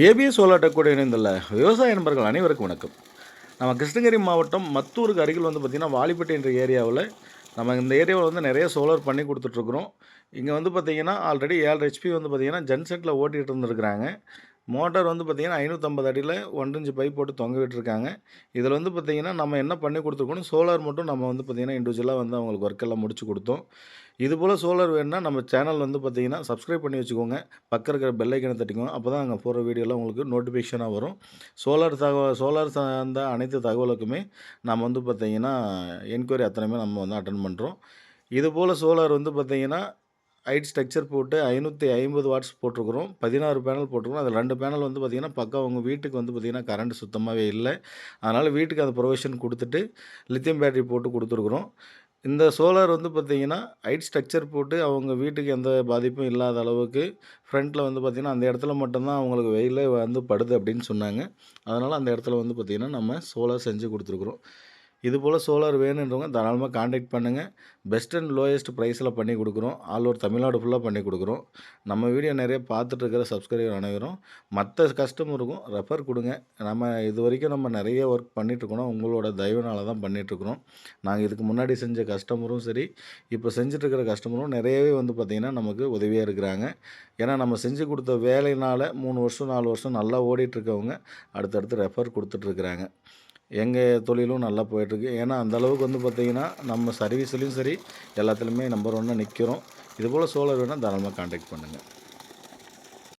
ABS solar tech கூட இணைந்துள்ள விவசாய நண்பர்கள் அனைவருக்கும் வணக்கம். நம்ம கிருஷ்ணகிரி மாவட்டம் மத்தூருக்கு அருகில் பார்த்திங்கன்னா வாலிப்பட்டி என்ற ஏரியாவில் நம்ம இந்த ஏரியாவில் நிறைய சோலார் பண்ணி கொடுத்துட்ருக்குறோம். இங்கே பார்த்திங்கன்னா ஆல்ரெடி 7 ஹெச்பி பார்த்திங்கன்னா ஜென்செட்டில் ஓட்டிகிட்டு இருந்துருக்குறாங்க. மோட்டார் பார்த்திங்கன்னா 550 அடியில் 1 இன்ச் பைப் போட்டு தொங்க விட்டுருக்காங்க. இதில் பார்த்திங்கன்னா நம்ம என்ன பண்ணி கொடுத்துருக்கோம், சோலார் மட்டும் நம்ம பார்த்திங்கன்னா இண்டிவிஜுவலாக அவங்களுக்கு ஒர்க்கெல்லாம் முடிச்சு கொடுத்தோம். இதுபோல் சோலார் வேணுன்னா நம்ம சேனல் பார்த்திங்கன்னா சப்ஸ்கிரைப் பண்ணி வச்சுக்கோங்க. பக்கம் இருக்கிற பெல் ஐக்கனை தட்டிக்கோங்க. அப்போ தான் அங்கே போகிற வீடியோலாம் உங்களுக்கு நோட்டிஃபிகேஷனாக வரும். சோலார் சார்ந்த அனைத்து தகவலுக்குமே நம்ம பார்த்திங்கன்னா என்கொயரி அத்தனையுமே நம்ம அட்டெண்ட் பண்ணுறோம். இதுபோல் சோலார் பார்த்திங்கன்னா ஹைட் ஸ்ட்ரக்சர் போட்டு 550 வாட்ஸ் போட்டிருக்கிறோம். 16 பேனல் போட்டிருக்கிறோம். அதில் 2 பேனல் பார்த்திங்கன்னா பக்கம் உங்கள் வீட்டுக்கு பார்த்திங்கன்னா கரண்ட் சுத்தமாகவே இல்லை. அதனால் வீட்டுக்கு அந்த ப்ரொவிஷன் கொடுத்துட்டு லித்தியம் பேட்டரி போட்டு கொடுத்துருக்குறோம். இந்த சோலார் பார்த்திங்கன்னா ஹைட் ஸ்ட்ரக்சர் போட்டு அவங்க வீட்டுக்கு எந்த பாதிப்பும் இல்லாத அளவுக்கு ஃப்ரண்ட்டில் பார்த்திங்கன்னா அந்த இடத்துல மட்டும்தான் அவங்களுக்கு வெயிலே படுது அப்படின்னு சொன்னாங்க. அதனால் அந்த இடத்துல பார்த்திங்கன்னா நம்ம சோலார் செஞ்சு கொடுத்துருக்குறோம். இதுபோல் சோலார் வேணுன்றவங்க தாராளமாக காண்டாக்ட் பண்ணுங்கள். பெஸ்ட் அண்ட் லோயஸ்ட் ப்ரைஸில் பண்ணி கொடுக்குறோம். ஆல் ஓவர் தமிழ்நாடு ஃபுல்லாக பண்ணி கொடுக்குறோம். நம்ம வீடியோ நிறைய பார்த்துட்டு இருக்கிற சப்ஸ்கிரைபர் அனைவரும் மற்ற கஸ்டமருக்கும் ரெஃபர் கொடுங்க. நம்ம இது வரைக்கும் நம்ம நிறைய ஒர்க் பண்ணிகிட்ருக்கணும். உங்களோட தயவுனால தான் பண்ணிகிட்ருக்குறோம். நாங்கள் இதுக்கு முன்னாடி செஞ்ச கஸ்டமரும் சரி, இப்போ செஞ்சிட்ருக்கிற கஸ்டமரும் நிறையவே பார்த்திங்கன்னா நமக்கு உதவியாக இருக்கிறாங்க. ஏன்னா நம்ம செஞ்சு கொடுத்த வேலையினால் 3 வருஷம் 4 வருஷம் நல்லா ஓடிட்டுருக்கவங்க அடுத்தடுத்து ரெஃபர் கொடுத்துட்ருக்குறாங்க. எங்கள் தொழிலும் நல்லா போயிட்டுருக்கு. ஏன்னா அந்தளவுக்கு பார்த்திங்கன்னா நம்ம சர்வீஸ்லேயும் சரி எல்லாத்துலேயுமே நம்பர் 1 நிற்கிறோம். இதுபோல் சோலார் வேணால் தாராளமாக காண்டாக்ட் பண்ணுங்கள்.